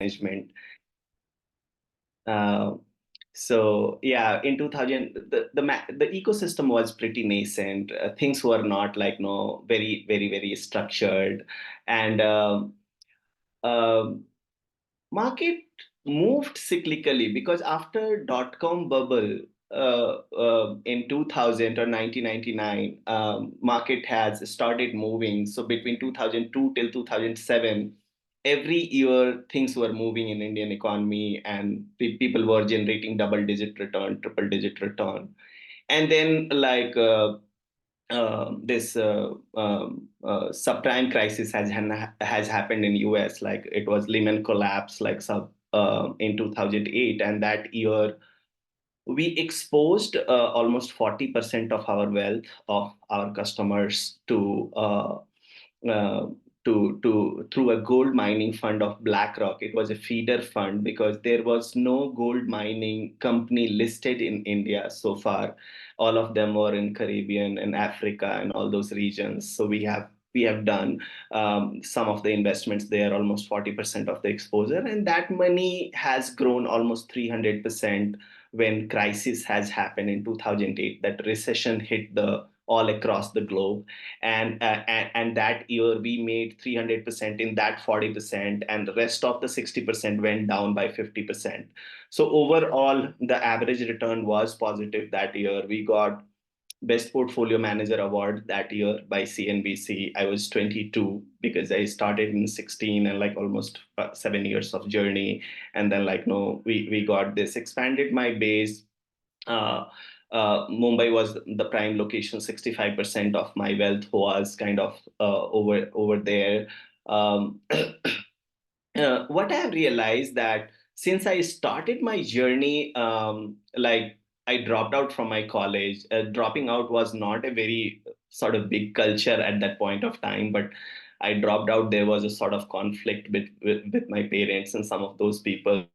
management. Uh, so yeah, in 2000, the ecosystem was pretty nascent. Things were not like no very very very structured, and market moved cyclically because after dot-com bubble in 2000 or 1999, market has started moving. So between 2002 till 2007, every year things were moving in Indian economy, and people were generating double-digit return, triple-digit return. And then this subprime crisis has happened in US. Like it was Lehman collapse, like in 2008, and that year we exposed almost 40% of our wealth of our customers uh, to through a gold mining fund of BlackRock. It was a feeder fund because there was no gold mining company listed in India so far. All of them were in Caribbean and Africa and all those regions. So we have done some of the investments there, almost 40% of the exposure, and that money has grown almost 300% when crisis has happened in 2008. That recession hit the all across the globe, and that year we made 300% in that 40%, and the rest of the 60% went down by 50%. So overall the average return was positive that year. We got best portfolio manager award that year by CNBC. I was 22 because I started in 16, and like almost 7 years of journey. And then like no, we got this, expanded my base. uh, Mumbai was the prime location. 65% of my wealth was kind of over there. Um, what I have realized that since I started my journey, like I dropped out from my college. Dropping out was not a very sort of big culture at that point of time, but I dropped out. There was a sort of conflict with my parents and some of those people.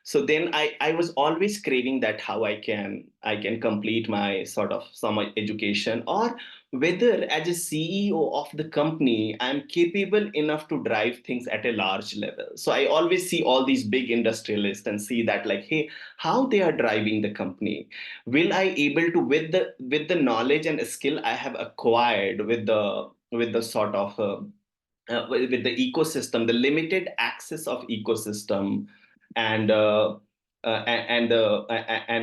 So then I was always craving that how I can complete my sort of some education, or whether as a CEO of the company, I'm capable enough to drive things at a large level. So I always see all these big industrialists and see that like, hey, how they are driving the company. Will I able to, with the knowledge and skill I have acquired with the sort of with the ecosystem, the limited access of ecosystem, and the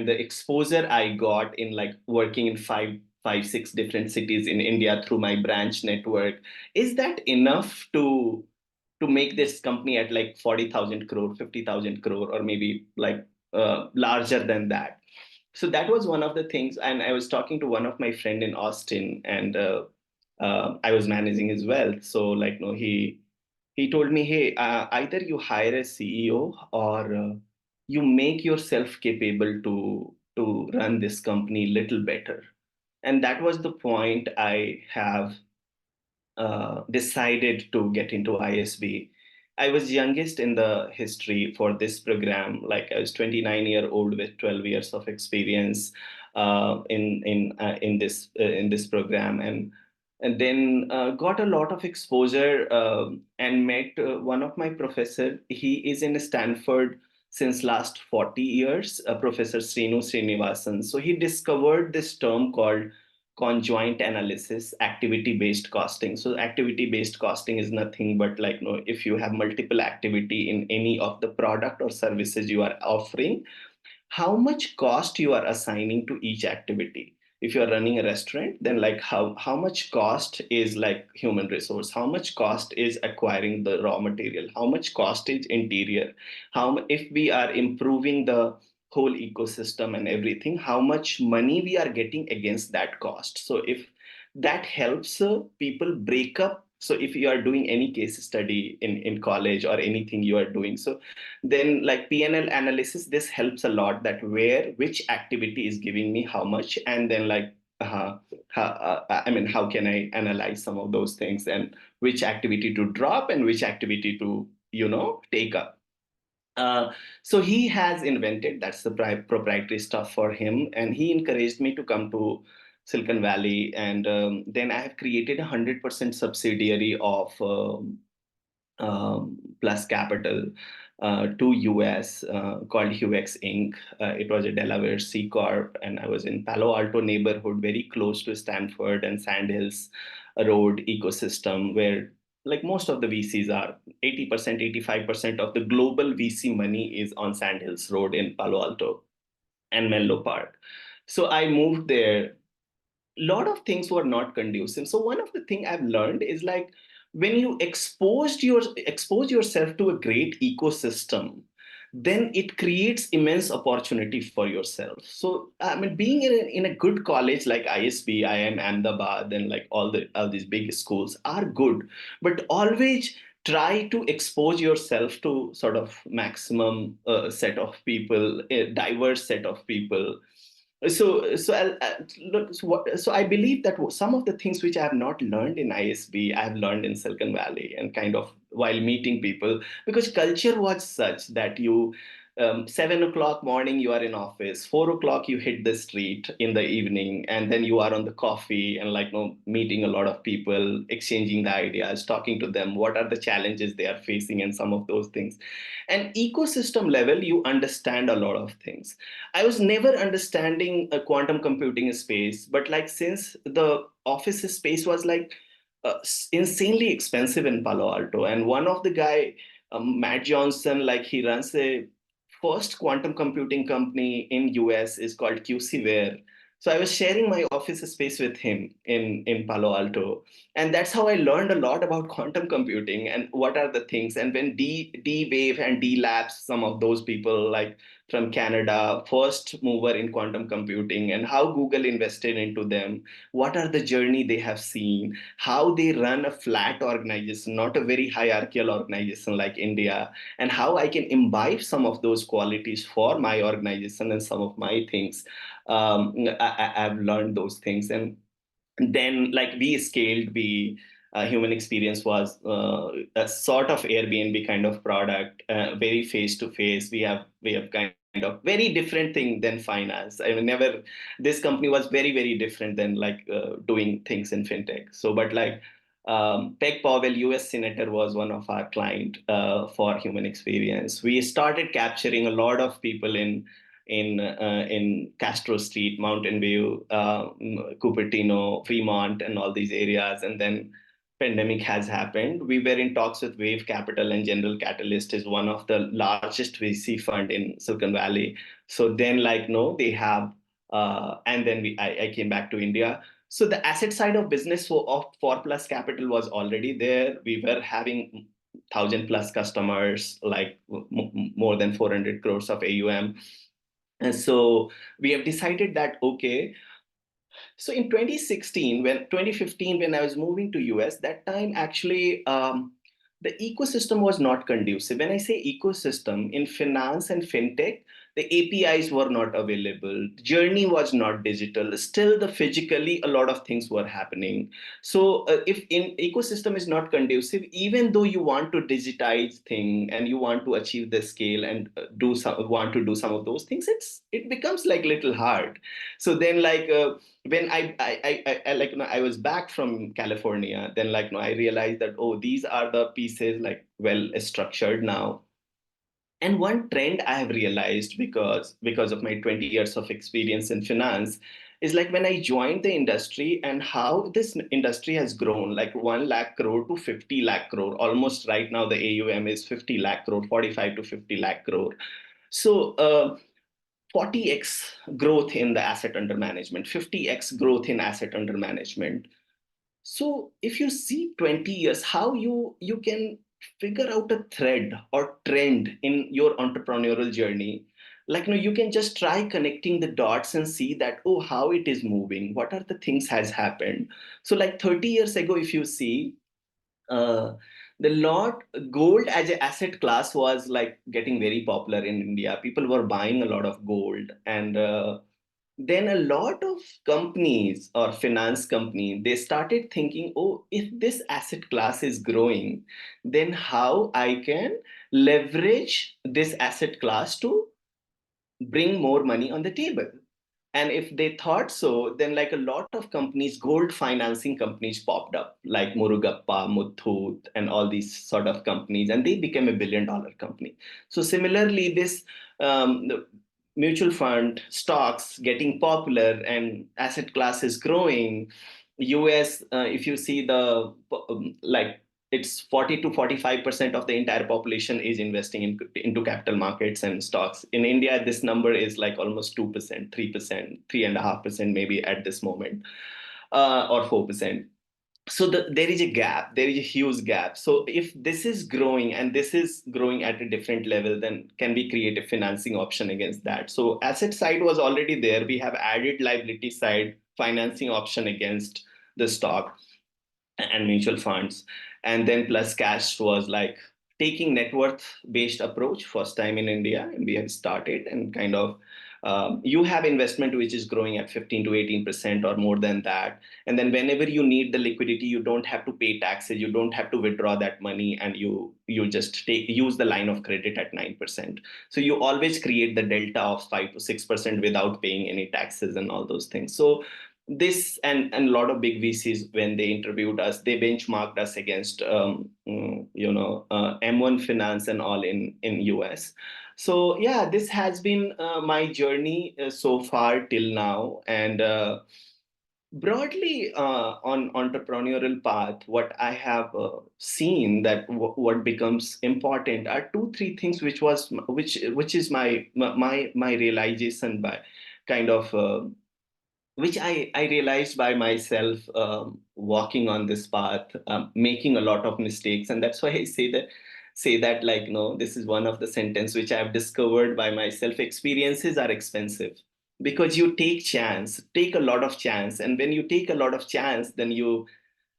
exposure I got in like working in five, six different cities in India through my branch network, is that enough to make this company at like 40,000 crore, 50,000 crore, or maybe like larger than that? So that was one of the things. And I was talking to one of my friend in Austin, and I was managing his wealth. So like no, he told me, hey, either you hire a CEO, or you make yourself capable to run this company little better. And that was the point I have decided to get into ISB. I was youngest in the history for this program. Like I was 29-year-old with 12 years of experience in this program, and then got a lot of exposure, and met one of my professor. He is in Stanford since last 40 years, Professor Srinivasan. So he discovered this term called conjoint analysis, activity based costing. So activity based costing is nothing but like no, if you have multiple activity in any of the product or services you are offering, how much cost you are assigning to each activity. If you are running a restaurant, then like how much cost is like human resource, how much cost is acquiring the raw material, how much cost is interior, if we are improving the whole ecosystem and everything, how much money we are getting against that cost. So if that helps people break up, so if you are doing any case study in college or anything you are doing, so then like PNL analysis, this helps a lot, that where which activity is giving me how much, and then like how can I analyze some of those things, and which activity to drop and which activity to take up. So he has invented, that's the proprietary stuff for him, and he encouraged me to come to Silicon Valley, and then I have created 100% subsidiary of Plus Capital. to US called Huex Inc. It was a Delaware C Corp, and I was in Palo Alto neighborhood, very close to Stanford and Sandhills Road ecosystem, where like most of the VCs are 80%, 85% of the global VC money is on Sandhills Road in Palo Alto and Menlo Park. So I moved there. Lot of things were not conducive. So one of the thing I've learned is like when you expose yourself to a great ecosystem, then it creates immense opportunity for yourself. So I mean, being in a good college like ISB, IIM Ahmedabad, and like all these big schools are good, but always try to expose yourself to sort of maximum set of people, a diverse set of people. So I believe that some of the things which I have not learned in ISB, I have learned in Silicon Valley, and kind of while meeting people, because culture was such that you 7 o'clock morning you are in office, 4 o'clock you hit the street in the evening, and then you are on the coffee and like meeting a lot of people, exchanging the ideas, talking to them, what are the challenges they are facing, and some of those things. And ecosystem level, you understand a lot of things. I was never understanding a quantum computing space, but like since the office space was like insanely expensive in Palo Alto, and one of the guy, Matt Johnson, like he runs a first quantum computing company in US is called QCware. So I was sharing my office space with him in Palo Alto, and that's how I learned a lot about quantum computing and what are the things. And when D Wave and D Labs, some of those people like from Canada, first mover in quantum computing, and how Google invested into them, what are the journey they have seen, how they run a flat organization, not a very hierarchical organization like India, and how I can imbibe some of those qualities for my organization and some of my things. I've learned those things, and then like we scaled. We Human Experience was a sort of Airbnb kind of product, very face to face. We have kind of very different thing than finance. I mean, never this company was very different than like doing things in fintech. So, but like Peg Powell, US Senator, was one of our client for Human Experience. We started capturing a lot of people in Castro Street, Mountain View, Cupertino, Fremont, and all these areas. And then pandemic has happened. We were in talks with Wave Capital, and General Catalyst is one of the largest VC fund in Silicon Valley. So then, like, no, they have, and then I came back to India. So the asset side of business for Plus Capital was already there. We were having 1,000 plus customers, like more than 400 crores of AUM. And so we have decided that, okay, so in 2015, when I was moving to US, that time actually the ecosystem was not conducive. When I say ecosystem in finance and fintech, the APIs were not available. Journey was not digital. Still, the physically a lot of things were happening. So if in ecosystem is not conducive, even though you want to digitize thing and you want to achieve the scale and want to do some of those things, it becomes like little hard. So then like when I like I was back from California, then like I realized that, oh, these are the pieces like well structured now. And one trend I have realized, because of my 20 years of experience in finance, is like when I joined the industry and how this industry has grown, like 1 lakh crore to 50 lakh crore. Almost right now the AUM is 50 lakh crore, 45 to 50 lakh crore. So 40x growth in the asset under management, 50x growth in asset under management. So if you see 20 years, how you can figure out a thread or trend in your entrepreneurial journey, like you can just try connecting the dots and see that, oh, how it is moving, what are the things has happened. So like 30 years ago, if you see, uh, the lot gold as an asset class was like getting very popular in India. People were buying a lot of gold, and then a lot of companies or finance company, they started thinking, oh, if this asset class is growing, then how I can leverage this asset class to bring more money on the table. And if they thought so, then like a lot of companies, gold financing companies popped up, like Murugappa, Muthoot, and all these sort of companies, and they became $1 billion company. So similarly, this the mutual fund stocks getting popular and asset class is growing. US, if you see the like it's 40 to 45% of the entire population is investing into capital markets and stocks. In India, this number is like almost 2%, 3%, 3.5% maybe at this moment, or 4%. So there is a gap, there is a huge gap. So if this is growing and this is growing at a different level, then can we create a financing option against that? So asset side was already there. We have added liability side financing option against the stock and mutual funds. And then PlusCash was like taking net worth based approach, first time in India, and we have started and kind of you have investment which is growing at 15 to 18% or more than that. And then whenever you need the liquidity, you don't have to pay taxes, you don't have to withdraw that money, and you just use the line of credit at 9%. So you always create the delta of 5 to 6% without paying any taxes and all those things. So this and a lot of big VCs, when they interviewed us, they benchmarked us against M1 Finance and all in US. So yeah, this has been my journey so far till now. And broadly on entrepreneurial path, what I have seen that what becomes important are two three things, which is my realization by kind of. Which I realized by myself walking on this path, making a lot of mistakes. And that's why I say that like, no, this is one of the sentence which I've discovered by myself. Experiences are expensive because you take a lot of chance. And when you take a lot of chance, then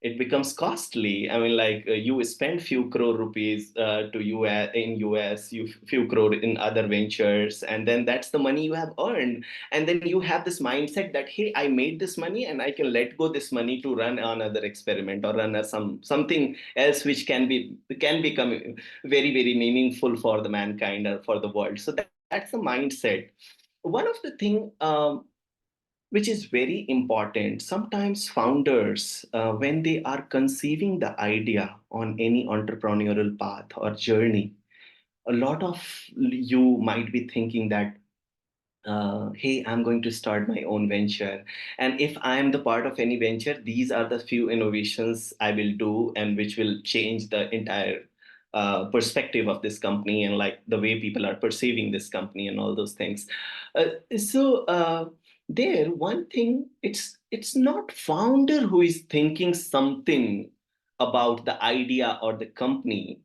it becomes costly. I mean, like you spend few crore rupees to US in US, you few crore in other ventures, and then that's the money you have earned. And then you have this mindset that, hey, I made this money and I can let go this money to run another experiment or run something else which can become very meaningful for the mankind or for the world. So that's the mindset. One of the thing which is very important. Sometimes founders, when they are conceiving the idea on any entrepreneurial path or journey, a lot of you might be thinking that, hey, I'm going to start my own venture. And if I am the part of any venture, these are the few innovations I will do and which will change the entire perspective of this company and like the way people are perceiving this company and all those things. There, one thing, it's not founder who is thinking something about the idea or the company,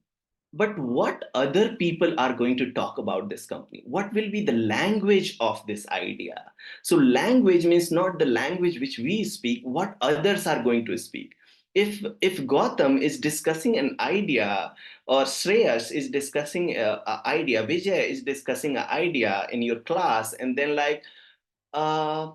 but what other people are going to talk about this company, what will be the language of this idea. So language means not the language which we speak, what others are going to speak. If Gautam is discussing an idea, or Shreyas is discussing a idea, Vijay is discussing an idea in your class, and then like uh,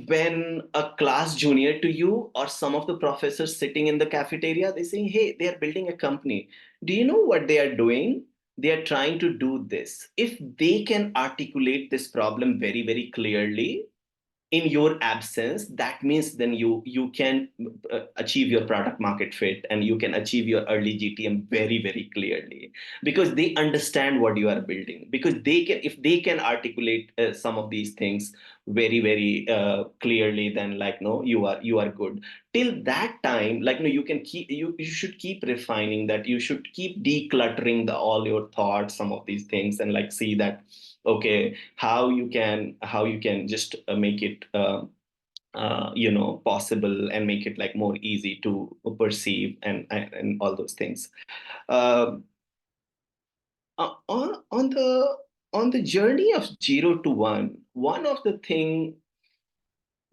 when a class junior to you or some of the professors sitting in the cafeteria, they saying, hey, they are building a company, do you know what they are doing? They are trying to do this. If they can articulate this problem very clearly in your absence, that means then you can achieve your product market fit, and you can achieve your early GTM very clearly, because they understand what you are building, because they can, if they can articulate some of these things very clearly, then like, no, you are good. Till that time, like, no, you can keep, you should keep refining that, you should keep decluttering all your thoughts, some of these things, and like see that, okay, how you can just make it possible, and make it like more easy to perceive, and all those things. uh, on the journey of 0 to 1, one of the thing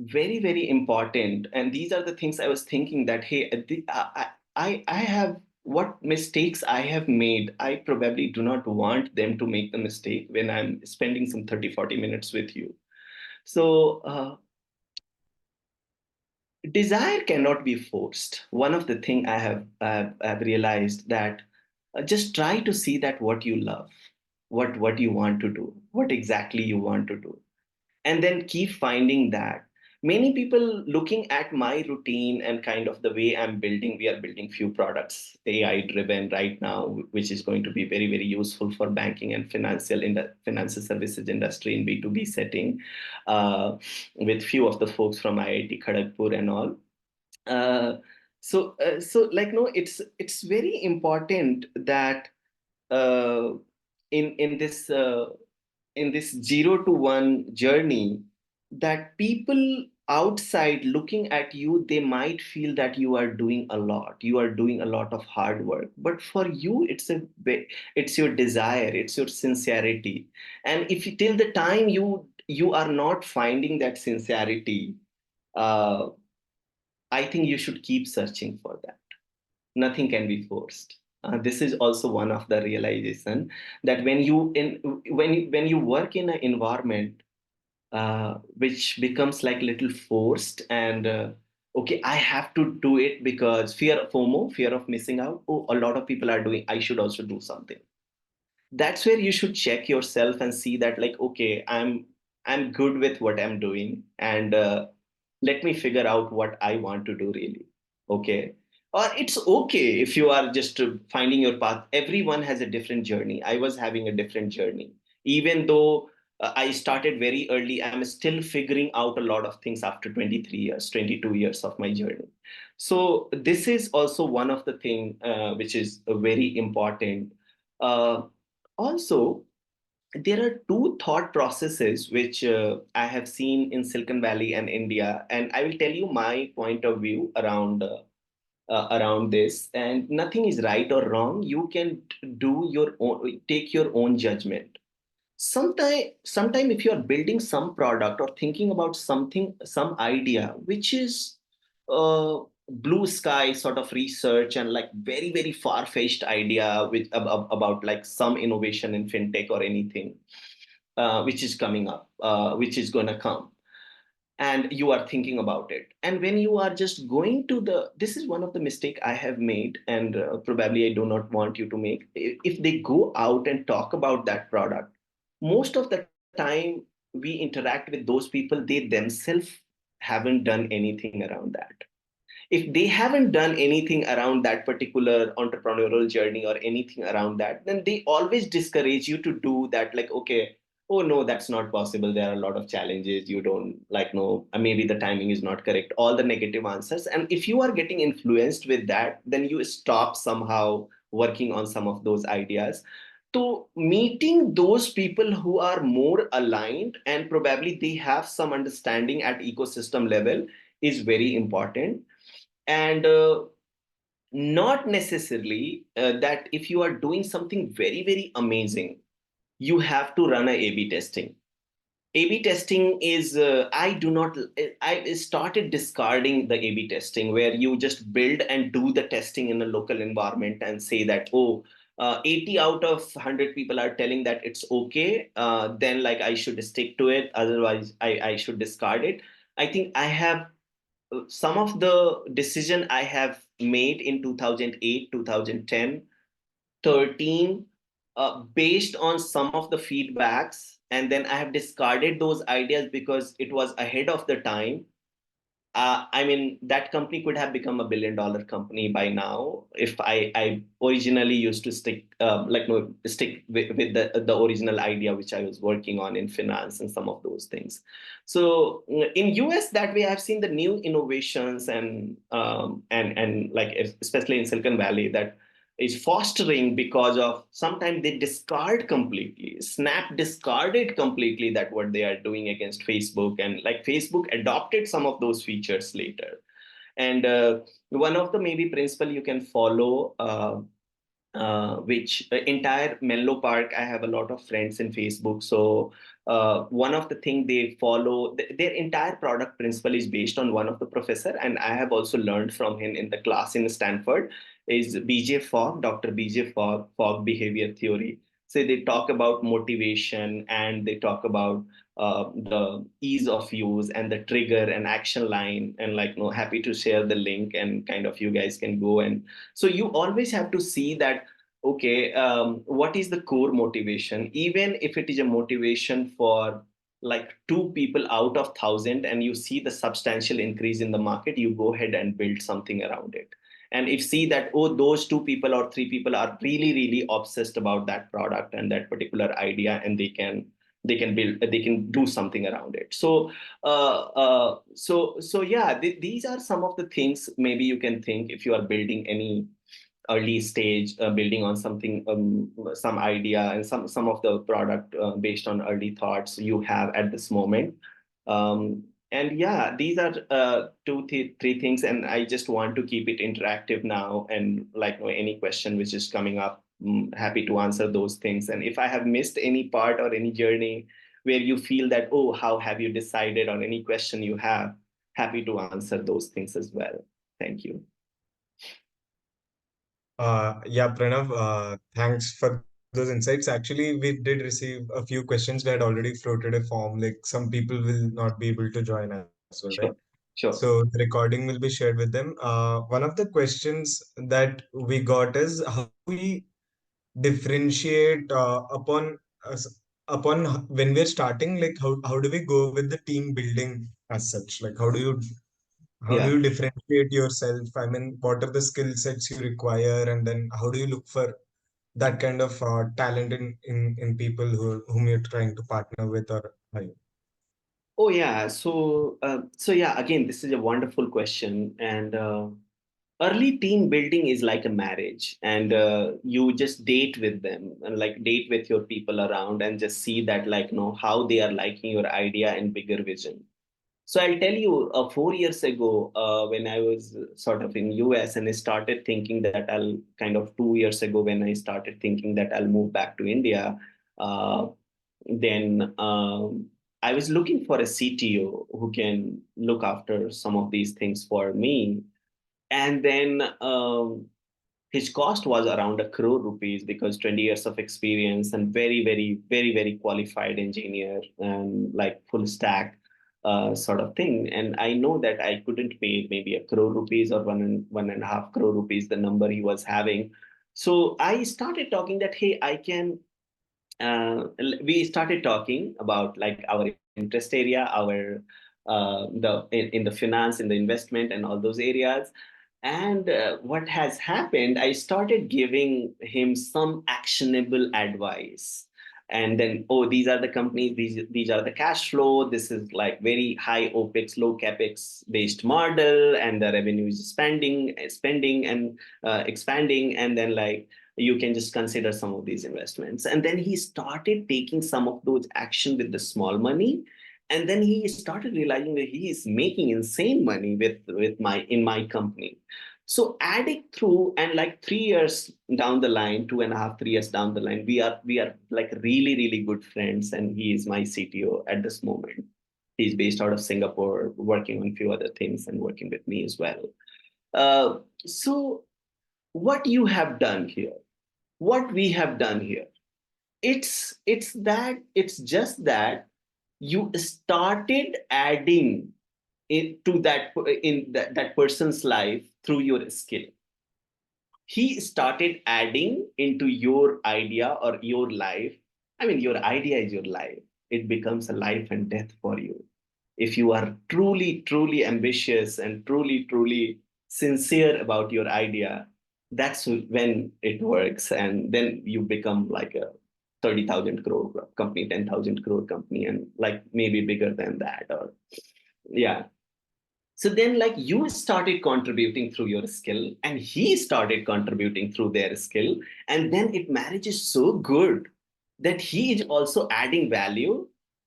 very important, and these are the things I was thinking that, hey, I have, what mistakes I have made, I probably do not want them to make the mistake when I'm spending some 30-40 minutes with you. So desire cannot be forced. One of the thing I've realized that, just try to see that what you love, what you want to do, what exactly you want to do. and then keep finding that. Many people looking at my routine and kind of the way I'm building, we are building few products, AI driven right now, which is going to be very, very useful for banking and financial services industry in B2B setting, uh, with few of the folks from IIT Kharagpur and all. Uh, so like, no, it's very important that uh, in this in this 0 to 1 journey, that people outside looking at you, they might feel that you are doing a lot, you are doing a lot of hard work, but for you it's your desire, it's your sincerity. And if you, till the time you are not finding that sincerity, uh, I think you should keep searching for that. Nothing can be forced. This is also one of the realization, that when you work in an environment which becomes like little forced, and okay, I have to do it because fear of FOMO, fear of missing out. Oh, a lot of people are doing, I should also do something. That's where you should check yourself and see that, like, okay, I'm good with what I'm doing, and let me figure out what I want to do really. Okay. Or it's okay if you are just finding your path. Everyone has a different journey. I was having a different journey. Even though I started very early, I'm still figuring out a lot of things after 23 years, 22 years of my journey. So this is also one of the thing which is very important. Uh, Also, there are two thought processes which I have seen in Silicon Valley and India, and I will tell you my point of view around this. And nothing is right or wrong. You can do your own, take your own judgment. Sometime if you are building some product or thinking about something, some idea which is uh, blue sky sort of research, and like very, very far-fetched idea with about like some innovation in fintech or anything which is coming up, which is going to come, and you are thinking about it, and when you are just going to the, this is one of the mistake I have made, and probably I do not want you to make. If they go out and talk about that product, most of the time we interact with those people, they themselves haven't done anything around that. If they haven't done anything around that particular entrepreneurial journey or anything around that, then they always discourage you to do that, like, okay, oh no, that's not possible, there are a lot of challenges, you don't like, no, maybe the timing is not correct, all the negative answers. And if you are getting influenced with that, then you stop somehow working on some of those ideas. So meeting those people who are more aligned and probably they have some understanding at ecosystem level is very important. And not necessarily that if you are doing something very, very amazing, you have to run a A/B testing. A/B testing is, I do not, I started discarding the A/B testing where you just build and do the testing in a local environment and say that, oh, 80 out of 100 people are telling that it's okay, then like I should stick to it. Otherwise, I should discard it. I think I have some of the decision I have made in 2008, 2010, 13, based on some of the feedbacks, and then I have discarded those ideas because it was ahead of the time. I mean, that company could have become $1 billion company by now if I originally used to stick, like, no, stick with the original idea which I was working on in finance and some of those things. So in US, that way I've seen the new innovations, and like especially in Silicon Valley, that is fostering because of sometimes they discard completely. Snap discarded completely that what they are doing against Facebook, and like Facebook adopted some of those features later. And one of the maybe principle you can follow, which entire Menlo Park, I have a lot of friends in Facebook. So one of the thing they follow, their entire product principle is based on one of the professor, and I have also learned from him in the class in Stanford, is BJ Fogg, Dr. BJ Fogg, Fogg behavior theory. So they talk about motivation, and they talk about the ease of use and the trigger and action line, and like, no, happy to share the link, and kind of you guys can go. And so you always have to see that, okay, what is the core motivation? Even if it is a motivation for like two people out of 1,000 and you see the substantial increase in the market, you go ahead and build something around it. And if see that, oh, those two people or three people are really, really obsessed about that product and that particular idea, and they can do something around it. So yeah, these are some of the things maybe you can think if you are building any early stage, building on something, some idea and some of the product based on early thoughts you have at this moment. And yeah, these are three things, and I just want to keep it interactive now. And like any question which is coming up, happy to answer those things. And if I have missed any part or any journey where you feel that, oh, how have you decided, or any question you have, happy to answer those things as well. Thank you. Yeah, Pranav, thanks for those insights. Actually, we did receive a few questions. We had already floated a form, like some people will not be able to join as well, right? Sure. Sure. So the recording will be shared with them. One of the questions that we got is how do we differentiate upon when we're starting, like how do we go with the team building as such? Like how do Yeah. you differentiate yourself? I mean, what are the skill sets you require, and then how do you look for that kind of talent in people whom you're trying to partner with or hire? Oh yeah. So yeah. Again, this is a wonderful question, and early team building is like a marriage, and you just date with them, and like date with your people around, and just see that, like, how they are liking your idea and bigger vision. So I'll tell you, 4 years ago, when I was sort of in US, and I started thinking that I'll kind of 2 years ago when I started thinking that I'll move back to India. Uh, then I was looking for a CTO who can look after some of these things for me. And then his cost was around 1 crore rupees, because 20 years of experience and very, very, very, very qualified engineer, and like full stack sort of thing. And I know that I couldn't pay maybe 1 crore rupees or 1.5 crore rupees, the number he was having. So I started talking that, hey, I can we started talking about like our interest area, our in the finance, in the investment, and all those areas. And what has happened, I started giving him some actionable advice. And then, oh, these are the companies, these are the cash flow. This is like very high OPEX, low CAPEX based model, and the revenue is spending and expanding. And then, like, you can just consider some of these investments. And then he started taking some of those action with the small money. And then he started realizing that he is making insane money with my in my company. So adding through, and like 3 years down the line, 2.5, 3 years down the line, we are like really, really good friends. And he is my CTO at this moment. He's based out of Singapore, working on a few other things and working with me as well. So what you have done here, what we have done here, it's just that you started adding into that in that person's life through your skill. He started adding into your idea or your life. I mean, your idea is your life. It becomes a life and death for you. If you are truly, truly ambitious and truly, truly sincere about your idea, that's when it works. And then you become like a 30,000 crore company, 10,000 crore company, and like maybe bigger than that. Or, yeah. So then, like, you started contributing through your skill, and he started contributing through their skill. And then it manages so good that he is also adding value.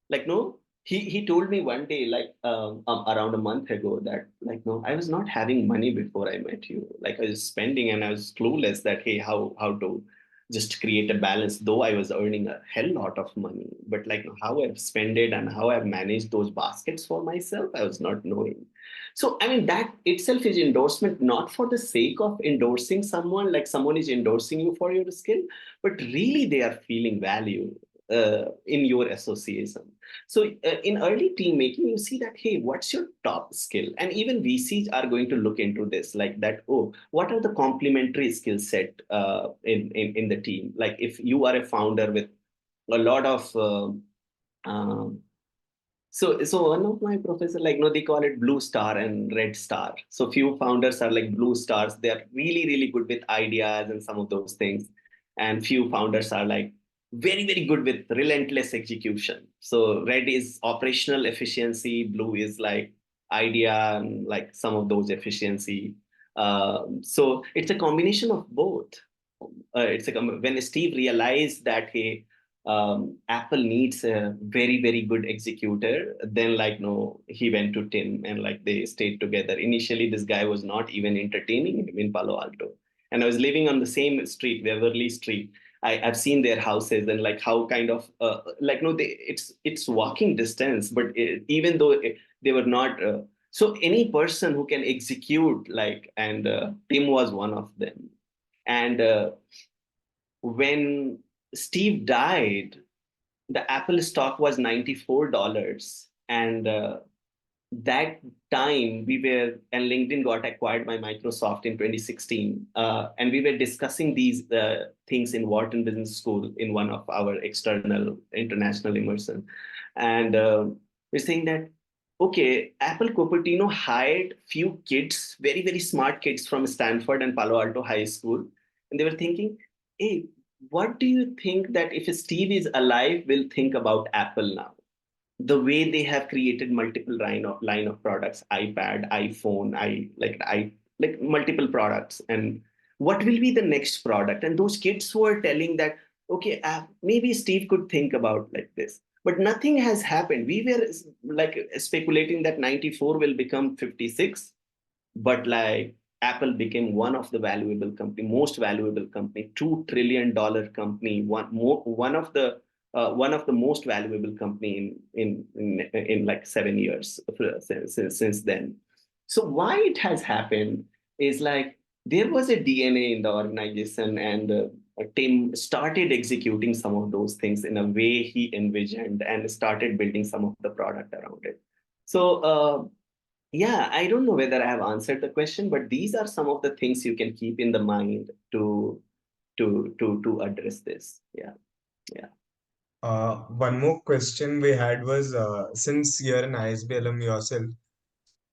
Like, no, he told me one day, like, around a month ago, that, like, no, I was not having money before I met you. Like, I was spending, and I was clueless that, hey, how to just create a balance, though I was earning a hell lot of money. But like, how I've spent it and how I've managed those baskets for myself, I was not knowing. So, I mean, that itself is endorsement, not for the sake of endorsing someone, like someone is endorsing you for your skill, but really they are feeling value in your association. So, in early team making, you see that, hey, what's your top skill? And even VCs are going to look into this, like that, oh, what are the complementary skill set in the team? Like, if you are a founder with a lot of um So one of my professors, like, no, they call it blue star and red star. So few founders are like blue stars. They are really, really good with ideas and some of those things. And few founders are like very, very good with relentless execution. So red is operational efficiency, blue is like idea and like some of those efficiency. So it's a combination of both. When Steve realized that, hey, Apple needs a very, very good executor, then like, no, he went to Tim and like they stayed together. Initially, this guy was not even entertaining him in Palo Alto. And I was living on the same street, Beverly Street. I've seen their houses and like how kind of like, no, it's walking distance, but even though they were not so any person who can execute, like, and Tim was one of them. And when Steve died, the Apple stock was $94. And that time we were, and LinkedIn got acquired by Microsoft in 2016. And we were discussing these things in Wharton Business School in one of our external international immersion. And we're saying that, okay, Apple Cupertino hired few kids, very, very smart kids from Stanford and Palo Alto High School. And they were thinking, hey, what do you think that if Steve is alive, will think about Apple now? The way they have created multiple line of products, iPad, iPhone, I like multiple products, and what will be the next product? And those kids were telling that, okay, maybe Steve could think about like this, but nothing has happened. We were like speculating that 94 will become 56, but like Apple became one of the valuable company, most valuable company, $2 trillion company, one of the most valuable company in like 7 years since then. So why it has happened is like there was a DNA in the organization, and Tim started executing some of those things in a way he envisioned and started building some of the product around it. So yeah, I don't know whether I have answered the question, but these are some of the things you can keep in the mind to address this. Yeah, yeah, One more question we had was since you're an ISB alum yourself,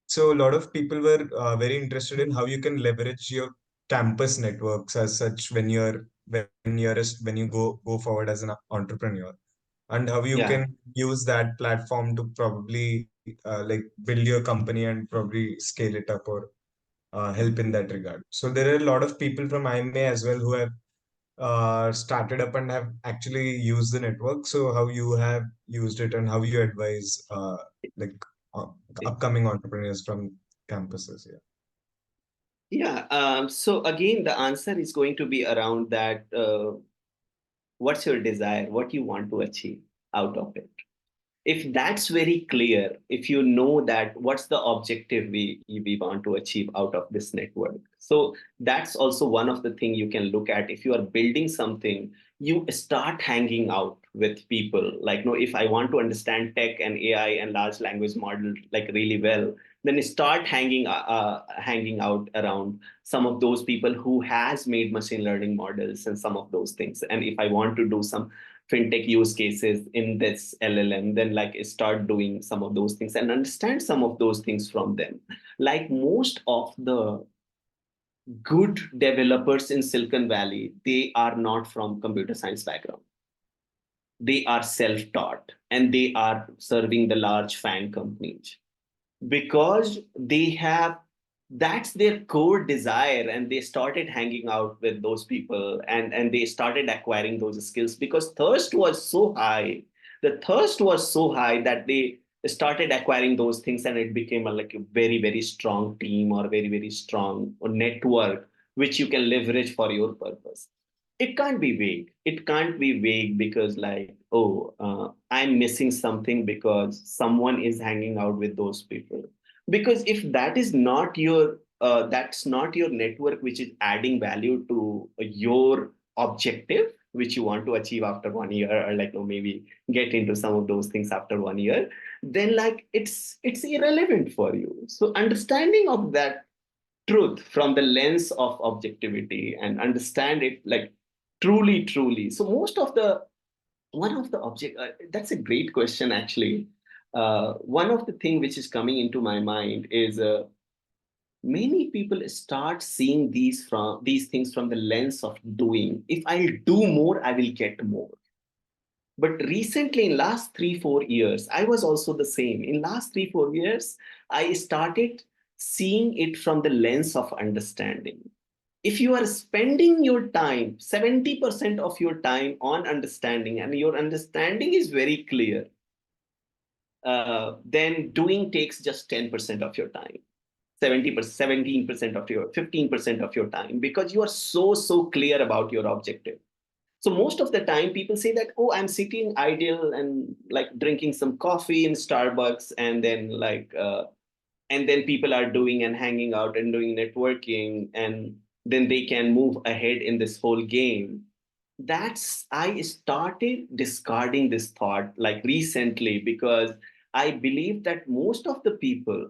so a lot of people were very interested in how you can leverage your campus networks as such when you go forward as an entrepreneur, and how you yeah. can use that platform to probably like build your company and probably scale it up or help in that regard. So there are a lot of people from IMA as well who have started up and have actually used the network. So how you have used it and how you advise like uh, upcoming entrepreneurs from campuses. Yeah. Yeah. So again, the answer is going to be around that. What's your desire? What you want to achieve out of it? If that's very clear, if you know that what's the objective we want to achieve out of this network, so that's also one of the thing you can look at. If you are building something, you start hanging out with people. Like, no, if I want to understand tech and AI and large language model like really well, then start hanging out around some of those people who has made machine learning models and some of those things. And if I want to do some fintech use cases in this LLM, then like start doing some of those things and understand some of those things from them. Like most of the good developers in Silicon Valley, they are not from computer science background. They are self-taught and they are serving the large FANG companies because they have, that's their core desire, and they started hanging out with those people, and they started acquiring those skills because the thirst was so high that they started acquiring those things, and it became like a very, very strong team or very, very strong network which you can leverage for your purpose. It can't be vague. It can't be vague because like, oh, I'm missing something because someone is hanging out with those people. Because if that is not your that's not your network which is adding value to your objective which you want to achieve after 1 year, or like, or maybe get into some of those things after 1 year, then like it's irrelevant for you. So understanding of that truth from the lens of objectivity and understand it like truly. So most of the one of the object that's a great question actually. One of the thing which is coming into my mind is many people start seeing these things from the lens of doing. If I'll do more, I will get more. But recently, in last 3 4 years, I was also the same. In last 3 4 years, I started seeing it from the lens of understanding. If you are spending your time 70% of your time on understanding, and your understanding is very clear, then doing takes just 10% of your time. 70%, 17% of your 15% of your time, because you are so clear about your objective. So most of the time people say that, oh, I'm sitting idle and like drinking some coffee in Starbucks, and then and then people are doing and hanging out and doing networking, and then they can move ahead in this whole game. That's I started discarding this thought like recently, because I believe that most of the people,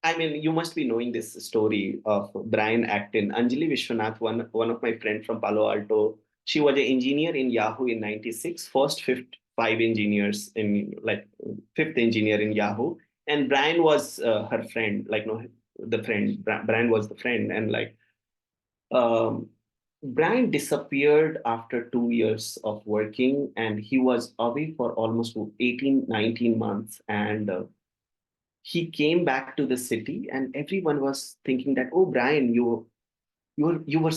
I mean, you must be knowing this story of Brian Acton, Anjali Vishwanath, one of my friends from Palo Alto. She was an engineer in Yahoo in '96, first five engineers in like fifth engineer in Yahoo. And Brian was her friend, like no, the friend. Brian was the friend, and like um, Brian disappeared after 2 years of working, and he was away for almost 18, 19 months, and he came back to the city, and everyone was thinking that, oh, Brian, you were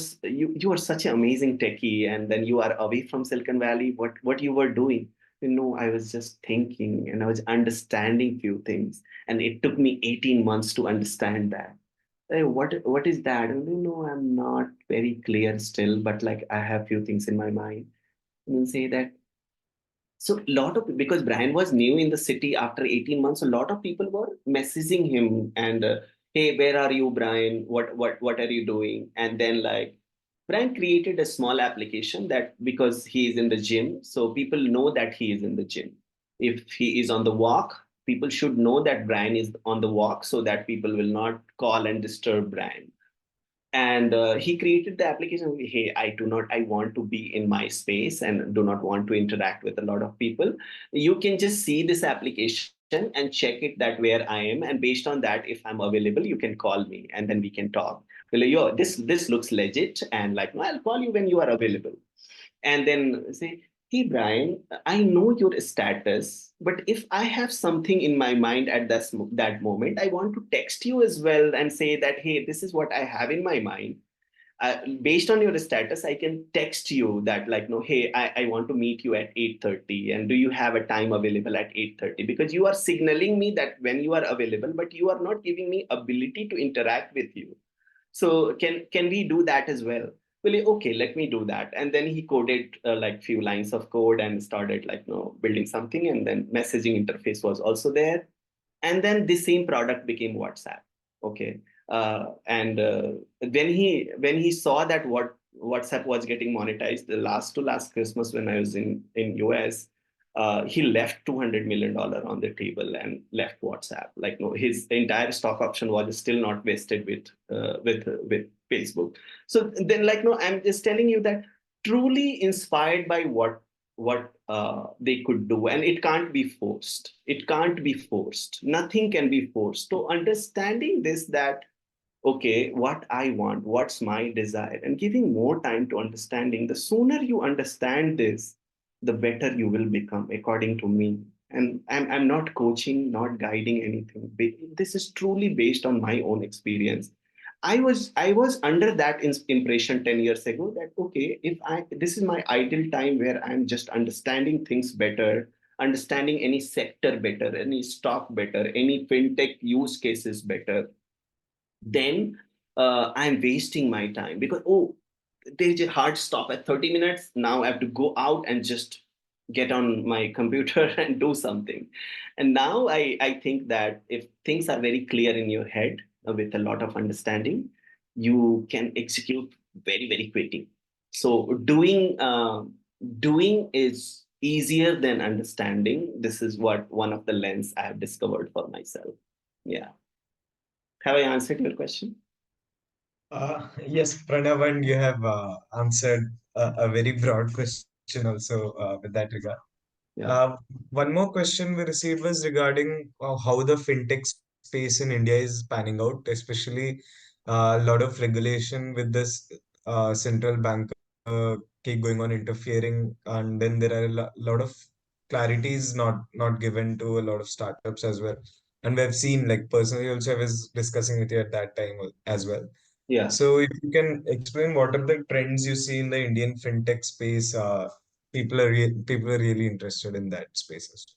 such an amazing techie, and then you are away from Silicon Valley. What you were doing? I was just thinking, and I was understanding few things, and it took me 18 months to understand that. Hey, what is that? And I'm not very clear still, but like I have few things in my mind. And then say that, so a lot of, because Brian was new in the city after 18 months, a lot of people were messaging him and, hey, where are you, Brian? What are you doing? And then like Brian created a small application that, because he is in the gym, so people know that he is in the gym. If he is on the walk, people should know that Brian is on the walk, so that people will not call and disturb Brian. And he created the application. Hey, I want to be in my space and do not want to interact with a lot of people. You can just see this application and check it that where I am, and based on that, if I'm available, you can call me and then we can talk. Well, yo, this looks legit, and like, no, I'll call you when you are available. And then say, hey, Brian, I know your status, but if I have something in my mind at that moment, I want to text you as well and say that, hey, this is what I have in my mind. Based on your status, I can text you that, like, no, hey, I want to meet you at 8:30, and do you have a time available at 8:30? Because you are signaling me that when you are available, but you are not giving me ability to interact with you. So can we do that as well? Well, okay, let me do that. And then he coded like few lines of code and started like, building something, and then messaging interface was also there. And then the same product became WhatsApp. Okay. And when he saw that what WhatsApp was getting monetized, the last to last Christmas when I was in US, he left $200 million on the table and left WhatsApp. Like, no, his entire stock option was still not vested with Facebook. So then, like, no, I'm just telling you that truly inspired by what they could do, and it can't be forced. It can't be forced. Nothing can be forced. So understanding this, that okay, what I want, what's my desire, and giving more time to understanding. The sooner you understand this, the better you will become, according to me. And I'm not coaching, not guiding anything. This is truly based on my own experience. I was under that impression 10 years ago that okay, if I this is my ideal time where I'm just understanding things better, understanding any sector better, any stock better, any fintech use cases better, then I'm wasting my time, because oh, there's a hard stop at 30 minutes. Now I have to go out and just get on my computer and do something. And now I think that if things are very clear in your head, with a lot of understanding, you can execute very quickly. So doing is easier than understanding. This is what one of the lens I have discovered for myself. Yeah. Have I answered your question? Yes, Pranav, and you have answered a very broad question also with that regard. Yeah. Uh, One more question we received was regarding how the fintech space in India is panning out, especially a lot of regulation with this central banker keep going on interfering, and then there are a lot of clarities not given to a lot of startups as well. And we've seen, like personally also, I was discussing with you at that time as well. Yeah. So if you can explain what are the trends you see in the Indian fintech space, people are really interested in that spaces.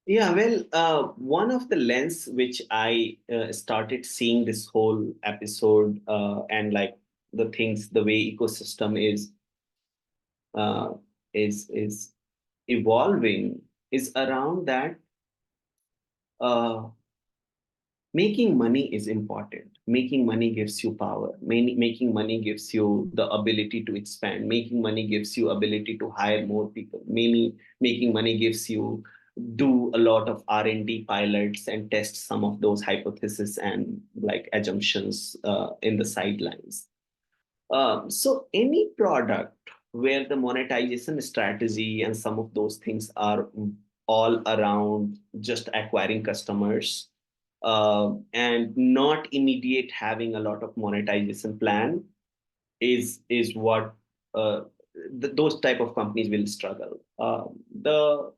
Yeah, well, one of the lens which I started seeing this whole episode and like the things, the way ecosystem uh, is evolving is around that uh, making money is important. Making money gives you power. Making money gives you the ability to expand. Making money gives you ability to hire more people. Making money gives you do a lot of R&D pilots and test some of those hypotheses and like assumptions in the sidelines. So any product where the monetization strategy and some of those things are all around just acquiring customers and not immediate having a lot of monetization plan is what those type of companies will struggle. The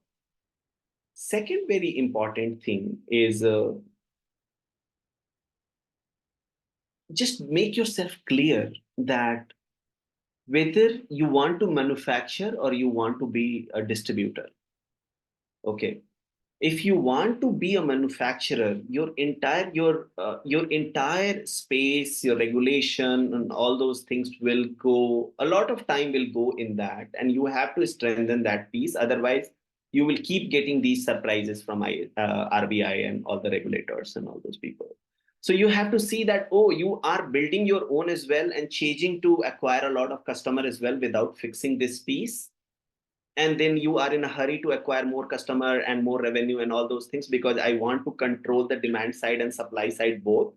second very important thing is just make yourself clear that whether you want to manufacture or you want to be a distributor. Okay, if you want to be a manufacturer, your entire space, your regulation and all those things will go, a lot of time will go in that, and you have to strengthen that piece. Otherwise you will keep getting these surprises from RBI and all the regulators and all those people. So you have to see that, oh, you are building your own as well and changing to acquire a lot of customer as well without fixing this piece, and then you are in a hurry to acquire more customer and more revenue and all those things because I want to control the demand side and supply side both.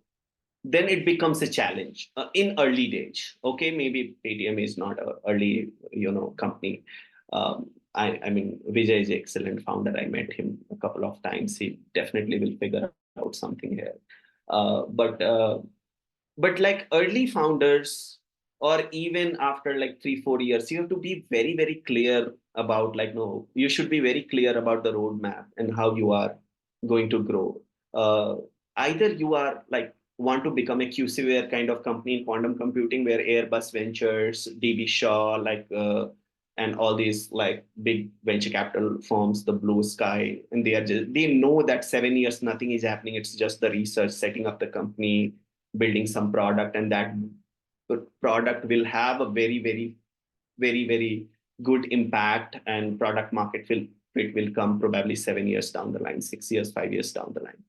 Then it becomes a challenge in early days. Okay, maybe Paytm is not a early company. I mean, Vijay is an excellent founder. I met him a couple of times. He definitely will figure out something here. But like early founders, or even after like 3 4 years, you have to be very very clear about, like, no, you should be very clear about the roadmap and how you are going to grow. uh, Either you are like want to become a QCware kind of company in quantum computing, where Airbus Ventures, DB Shaw, and all these like big venture capital firms, the blue sky, and they know that 7 years nothing is happening. It's just the research, setting up the company, building some product, and that product will have a very good impact, and product market fit will come probably 7 years down the line, 6 years, 5 years down the line.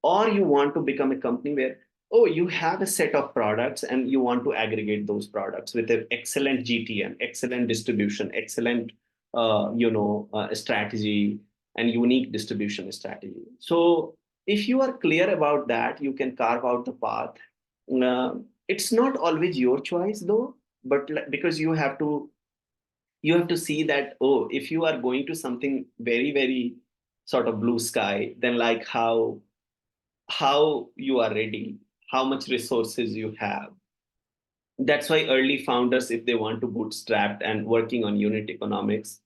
Or you want to become a company where, oh, you have a set of products and you want to aggregate those products with an excellent GTM, excellent distribution, excellent strategy, and unique distribution strategy. So if you are clear about that, you can carve out the path. uh, it's not always your choice though, but because you have to see that, oh, if you are going to something very sort of blue sky, then like how you are ready, how much resources you have. That's why early founders, if they want to bootstrap and working on unit economics,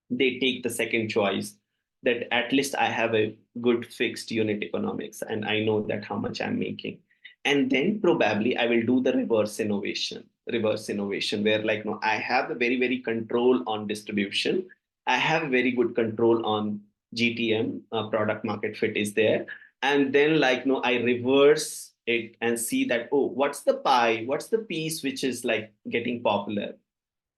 they take the second choice, that at least I have a good fixed unit economics and I know that how much I'm making. And then probably I will do the reverse innovation, where like, no, I have a very control on distribution. I have a very good control on GTM, product market fit is there. And then like, no, I reverse it and see that, oh, what's the pie? What's the piece which is like getting popular?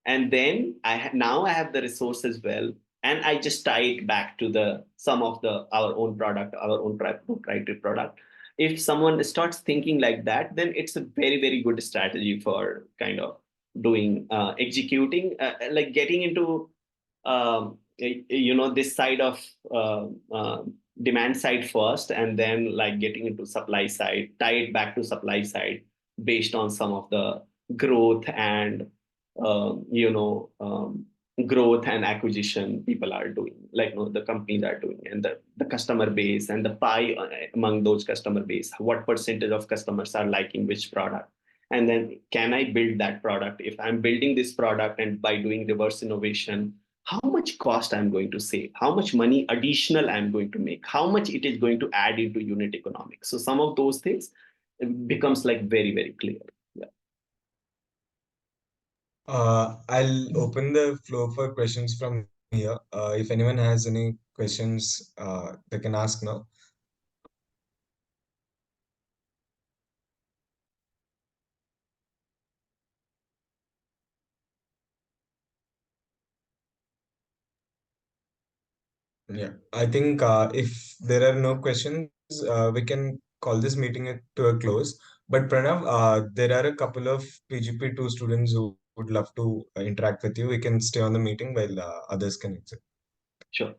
And then now I have the resource as well, and I just tie it back to the some of the our own product, our own proprietary product. If someone starts thinking like that, then it's a very good strategy for kind of doing executing, like getting into this side of demand side first, and then like getting into supply side, tie it back to supply side based on some of the growth and um, you know um, growth and acquisition people are doing, like the companies are doing, and the customer base and the pie among those customer base, what percentage of customers are liking which product, and then can I build that product? If I'm building this product and by doing reverse innovation, how much cost I'm going to save, how much money additional I'm going to make, how much it is going to add into unit economics. So some of those things becomes like very, very clear. Yeah. I'll open the floor for questions from here. If anyone has any questions, they can ask now. Yeah, I think if there are no questions, we can call this meeting to a close. But Pranav, there are a couple of PGP2 students who would love to interact with you. We can stay on the meeting while others can exit. Sure.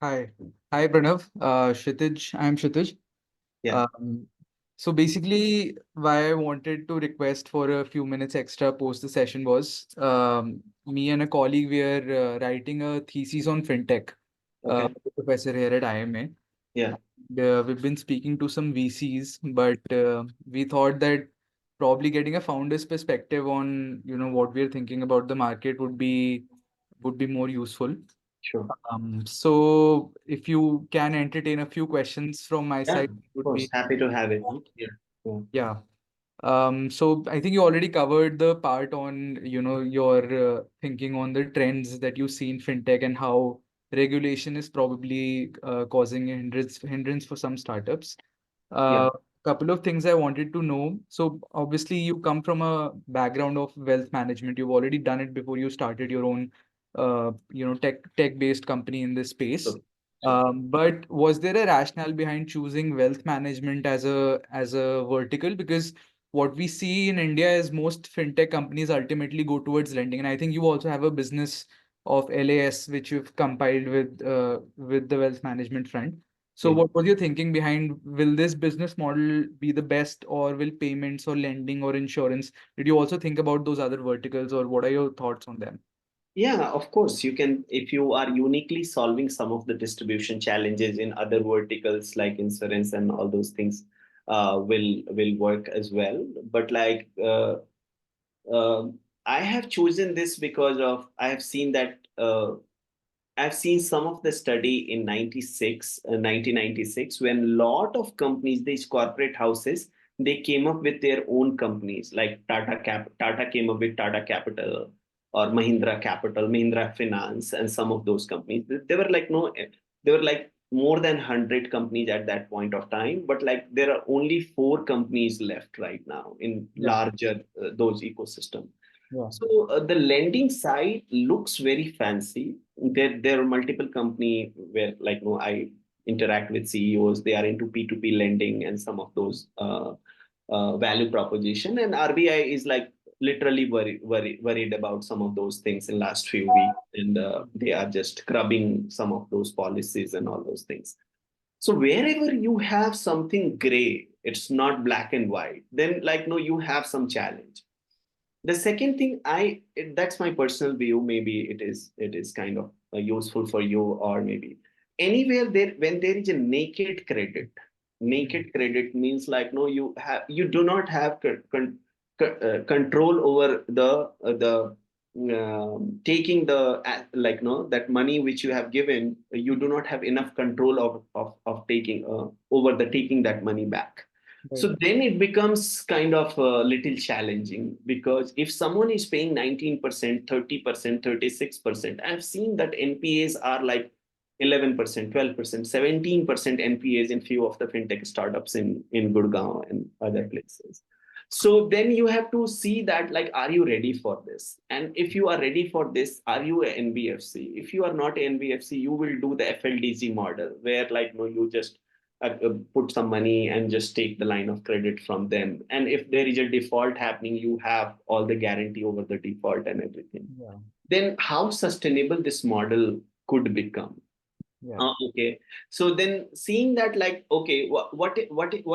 Hi. Hi, Pranav. Kshitij, I'm Kshitij. Yeah. Um, so basically, why I wanted to request for a few minutes extra post the session was me and a colleague were writing a thesis on fintech, Okay. with the professor here at IMA. Yeah. We've been speaking to some VCs, but we thought that probably getting a founder's perspective on what we're thinking about the market would be more useful. Sure. So if you can entertain a few questions from my Yeah, side, of would course. be Happy to have it. Huh? Yeah. Yeah. yeah. So I think you already covered the part on, your thinking on the trends that you see in fintech and how regulation is probably causing a hindrance for some startups. Yeah. Couple of things I wanted to know. So obviously you come from a background of wealth management. You've already done it before you started your own, tech-based company in this space. Sure. Sure. But was there a rationale behind choosing wealth management as a vertical? Because what we see in India is most fintech companies ultimately go towards lending, and I think you also have a business of LAS which you've compiled with the wealth management front. So Yeah. what was your thinking behind, will this business model be the best, or will payments or lending or insurance? Did you also think about those other verticals, or what are your thoughts on them? Yeah, of course. You can, if you are uniquely solving some of the distribution challenges in other verticals like insurance and all those things, will work as well. But I have chosen this because of I have seen that I've seen some of the study in 1996, when a lot of companies, these corporate houses, they came up with their own companies, like Tata came up with Tata Capital or Mahindra Capital, Mahindra Finance, and some of those companies. They were like no, they were like more than 100 companies at that point of time, but like there are only four companies left right now in Yeah, larger those ecosystem. yeah, So the lending side looks very fancy. There are multiple company where like no I interact with CEOs. They are into P2P lending and some of those value proposition. And RBI is like literally worried about some of those things in last few weeks, and they are just scrubbing some of those policies and all those things. So wherever you have something gray, it's not black and white. Then like no, you have some challenge. The second thing that's my personal view, maybe it is kind of useful for you, or maybe anywhere there when there is a naked credit means like no, you do not have control over the taking the like no, that money which you have given, you do not have enough control of taking over the taking that money back. Right. So then it becomes kind of a little challenging, because if someone is paying 19%, 30%, 36%, I've seen that NPAs are like 11%, 12%, 17% NPAs in few of the fintech startups in Gurgaon and other places. So then you have to see that, like, are you ready for this? And if you are ready for this, are you an NBFC? If you are not an NBFC, you will do the FLDG model, where, like, no, you just put some money and just take the line of credit from them. And if there is a default happening, you have all the guarantee over the default and everything. Yeah. Then how sustainable this model could become? Yeah. Okay. So then seeing that, like, okay, what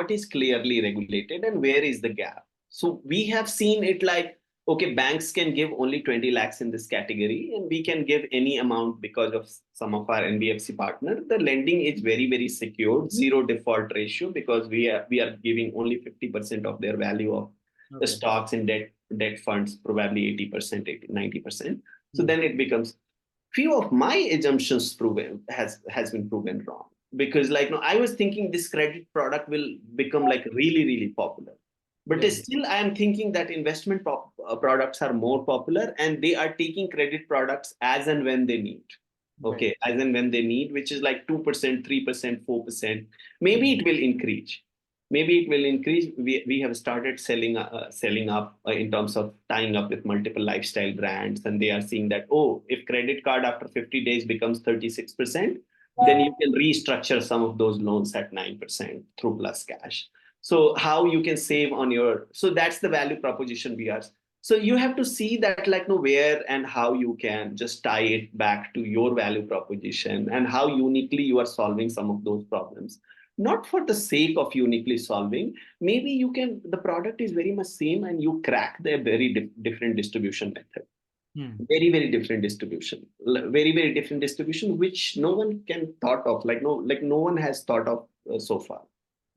is clearly regulated and where is the gap? So we have seen it like, okay, banks can give only 20 lakhs in this category, and we can give any amount because of some of our NBFC partner. The lending is very, very secured, zero default ratio, because we are giving only 50% of their value of the Okay. stocks in debt funds, probably 80%, 80, 90%. So Hmm. then it becomes, few of my assumptions proven has been proven wrong, because, like, no, I was thinking this credit product will become like really, really popular, but Yeah. still I am thinking that investment products are more popular, and they are taking credit products as and when they need. Right. Okay, as and when they need, which is like 2%, 3%, 4%. Maybe Hmm. it will increase. Maybe it will increase. We have started selling up in terms of tying up with multiple lifestyle brands, and they are seeing that, oh, if credit card after 50 days becomes 36%, then you can restructure some of those loans at 9% through PlusCash. So how you can save on your, so that's the value proposition we are. So you have to see that, like, no, where and how you can just tie it back to your value proposition, and how uniquely you are solving some of those problems, not for the sake of uniquely solving. Maybe you can, the product is very much same, and you crack the very different distribution method. Hmm. Very, very different distribution. Very, very different distribution, which no one can thought of, like, no one has thought of so far.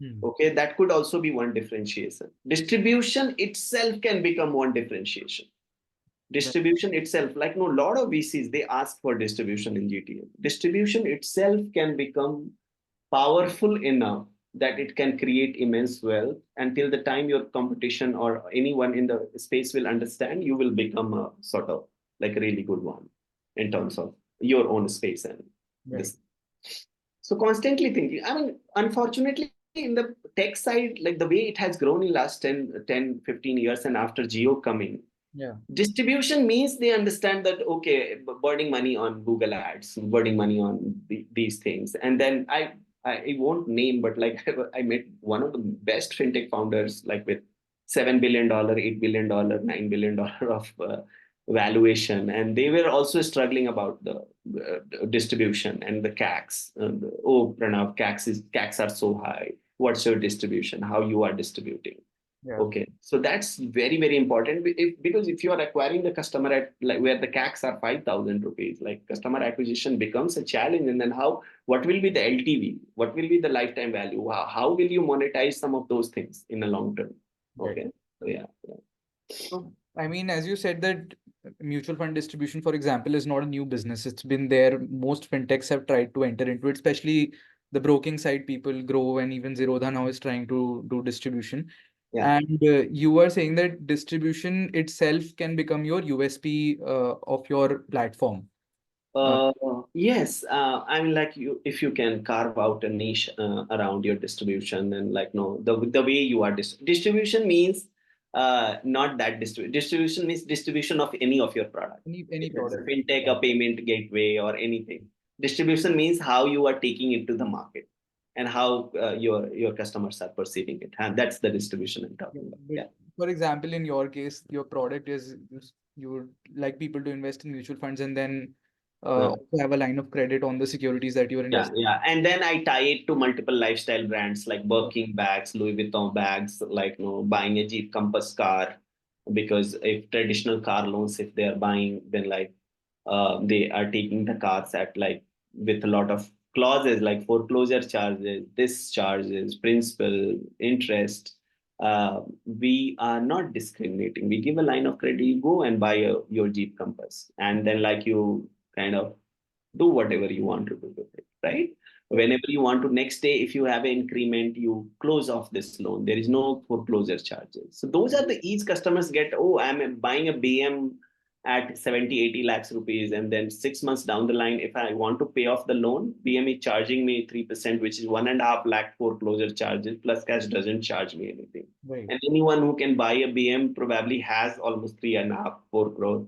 Hmm. Okay, that could also be one differentiation. Distribution itself can become one differentiation. Right. Distribution itself, like, no, a lot of VCs, they ask for distribution in GTM. Distribution itself can become powerful enough that it can create immense wealth. Until the time your competition or anyone in the space will understand, you will become a sort of like a really good one in terms of your own space and Right. this. So constantly thinking, I mean, unfortunately, in the tech side, like the way it has grown in last 10, 10, 15 years, and after Geo coming, Yeah. distribution means they understand that, okay, burning money on Google ads, burning money on these things. And then I won't name, but like I met one of the best fintech founders, like with $7 billion, $8 billion, $9 billion of valuation, and they were also struggling about the distribution and the CACs. Oh, Pranav, CACs are so high. What's your distribution? How you are distributing? Yeah. Okay, so that's very, very important. Because if you are acquiring the customer at, like, where the CACs are 5,000 rupees, like, customer acquisition becomes a challenge. And then what will be the LTV? What will be the lifetime value? How will you monetize some of those things in the long term? Right. Okay, so yeah. So, I mean, as you said, that mutual fund distribution, for example, is not a new business. It's been there. Most fintechs have tried to enter into it, especially the broking side. People grow, and even Zerodha now is trying to do distribution. Yeah. And you were saying that distribution itself can become your USP of your platform. Uh, Uh, yes, I mean, like, if you can carve out a niche around your distribution, and, like, no, the way you are distribution means not that distribution means distribution of any of your product. any If it's a product. fintech, Yeah. a payment gateway, or anything, distribution means how you are taking it to the market, and how your customers are perceiving it, and that's the distribution I'm Yeah, talking about. but Yeah. for example, in your case, your product is you would like people to invest in mutual funds and then Uh, also have a line of credit on the securities that you are Yeah, investing. yeah. And then I tie it to multiple lifestyle brands like Birkin bags, Louis Vuitton bags, like, buying a Jeep Compass car. Because if traditional car loans, if they are buying, then, like, they are taking the cars at, like, with a lot of clauses like foreclosure charges, this charges, principal, interest. We are not discriminating. We give a line of credit, you go and buy your Jeep Compass, and then, like, you kind of do whatever you want to do with it, right? Whenever you want to, next day, if you have an increment, you close off this loan. There is no foreclosure charges. So those are the each customers get. Oh, I'm buying a BM at 70, 80 lakhs rupees. And then 6 months down the line, if I want to pay off the loan, BM is charging me 3%, which is 1.5 lakh foreclosure charges. Plus cash doesn't charge me anything. Right. And anyone who can buy a BM probably has almost 3.5, 4 crore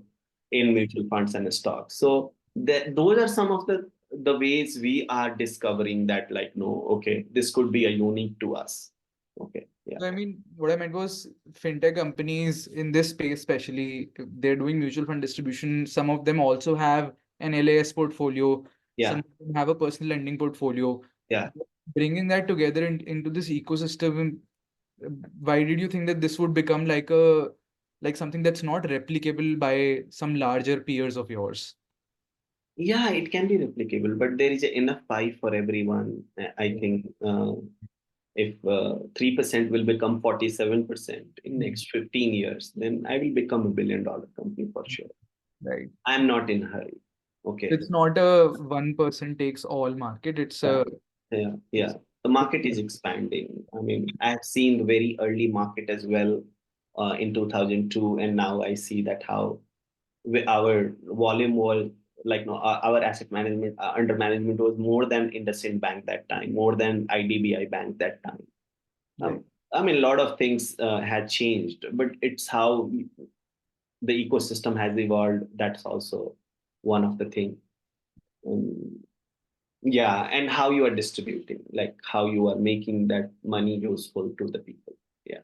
in mutual funds and stocks. So those are some of the ways we are discovering that, like, no, okay, this could be a unique to us. Okay. Yeah. So I mean, what I meant was fintech companies in this space, especially if they're doing mutual fund distribution. Some of them also have an LAS portfolio. Some Yeah. of them have a personal lending portfolio. Yeah. Bringing that together into this ecosystem, why did you think that this would become like something that's not replicable by some larger peers of yours? Yeah, it can be replicable, but there is enough pie for everyone. I think if 3% will become 47% in Hmm. next 15 years, then I will become a $1 billion company for sure. Right. I'm not in a hurry. Okay. It's not a one person takes all market. It's Yeah. a Yeah. Yeah. The market is expanding. I mean, I've seen the very early market as well in 2002, and now I see that how our volume was like, no, our asset management under management was more than IndusInd Bank that time, more than IDBI Bank that time. right. I mean, a lot of things had changed, but it's how the ecosystem has evolved. That's also one of the things. Um, yeah, and how you are distributing, like how you are making that money useful to the people. Yeah.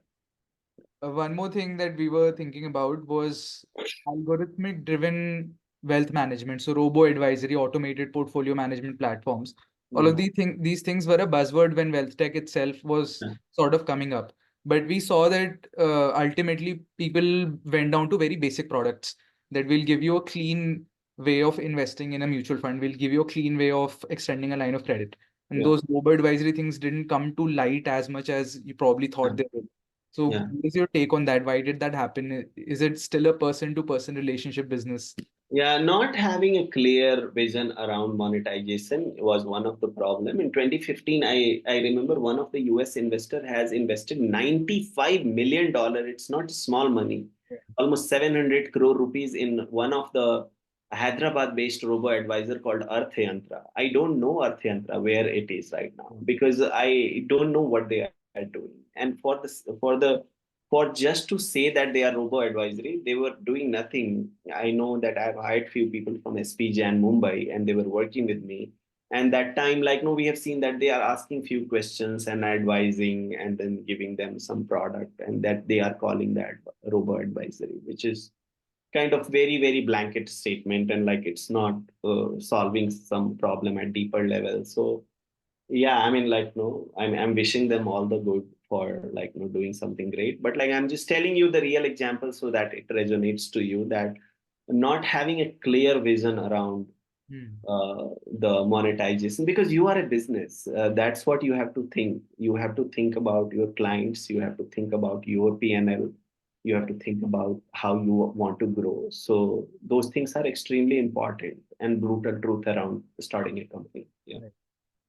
One more thing that we were thinking about was algorithmic driven wealth management. So robo advisory, automated portfolio management platforms. All of Mm. these things were a buzzword when wealth tech itself was Yeah. sort of coming up. But we saw that ultimately people went down to very basic products that will give you a clean way of investing in a mutual fund, will give you a clean way of extending a line of credit. And Yeah. those robo advisory things didn't come to light as much as you probably Yeah. thought they would. So, Yeah. what is your take on that? Why did that happen? Is it still a person-to-person relationship business? Yeah, not having a clear vision around monetization was one of the problem. In 2015, I remember one of the US investor has invested $95 million. It's not small money, Yeah. almost 700 crore rupees in one of the Hyderabad-based robo-advisor called Arthayantra. I don't know Arthayantra where it is right now because I don't know what they are doing. And for just to say that they are robo advisory, they were doing nothing. I know that I've hired few people from SPJ and Mumbai, and they were working with me. And that time, like, no, we have seen that they are asking few questions and advising, and then giving them some product, and that they are calling that robo advisory, which is kind of very, very blanket statement, and like it's not solving some problem at deeper level. So yeah, I mean, like, no, I'm wishing them all the good for, like, no, doing something great. But like, I'm just telling you the real example so that it resonates to you, that not having a clear vision around Hmm. the monetization, because you are a business. That's what you have to think. You have to think about your clients. You have to think about your P&L. You have to think about how you want to grow. So those things are extremely important and brutal truth around starting a company. Yeah. Right.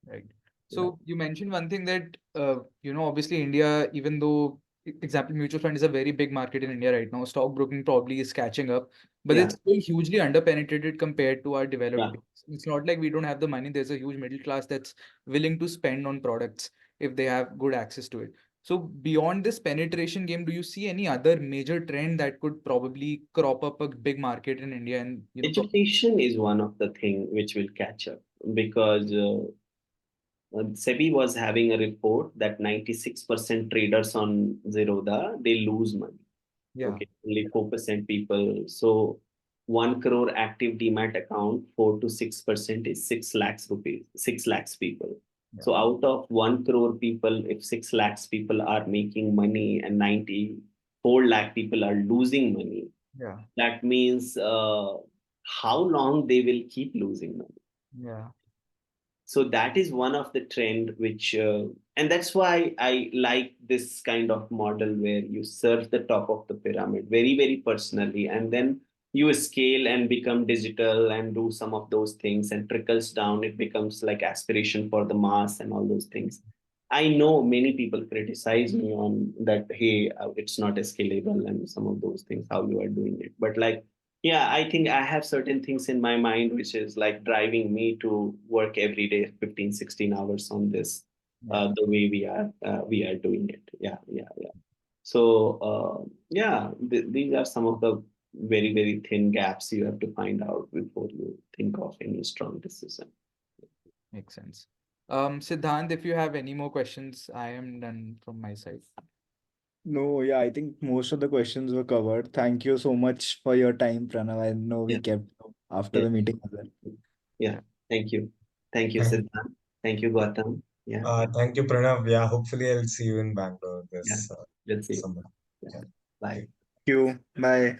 Right. Yeah. So you mentioned one thing that obviously India, even though example mutual fund is a very big market in India right now, stockbroking probably is catching up, but Yeah. it's still hugely underpenetrated compared to our developed Yeah. base. It's not like we don't have the money. There's a huge middle class that's willing to spend on products if they have good access to it. So beyond this penetration game, do you see any other major trend that could probably crop up a big market in India and Education is one of the thing which will catch up because SEBI was having a report that 96% traders on Zerodha, they lose money. yeah, Okay, only 4% people. So 1 crore active demat account, 4 to 6% is 6 lakhs rupees, 6 lakhs people. yeah, So out of 1 crore people, if 6 lakhs people are making money and 94 lakh people are losing money, yeah, that means how long they will keep losing money. yeah, So that is one of the trend which and that's why I like this kind of model where you serve the top of the pyramid very, very personally, and then you scale and become digital and do some of those things and trickles down, it becomes like aspiration for the mass and all those things. I know many people criticize me on that, hey, it's not scalable and some of those things, how you are doing it. But like, yeah, I think I have certain things in my mind which is like driving me to work every day 15, 16 hours on this, Yeah. the way we are doing it. Yeah, yeah, yeah. So yeah, these are some of the very, very thin gaps you have to find out before you think of any strong decision. Makes sense. Siddhant, if you have any more questions, I am done from my side. No, yeah, I think most of the questions were covered. Thank you so much for your time, Pranav. I know we Yeah, kept after yeah, the meeting as well. yeah. Yeah. Thank you. Thank you, Thank, Siddhant. Thank you, Gautam. Yeah, thank you, Pranav. Yeah, hopefully I'll see you in Bangalore yeah. this Let's see. summer. Yeah. Yeah. Bye. Thank you. Bye.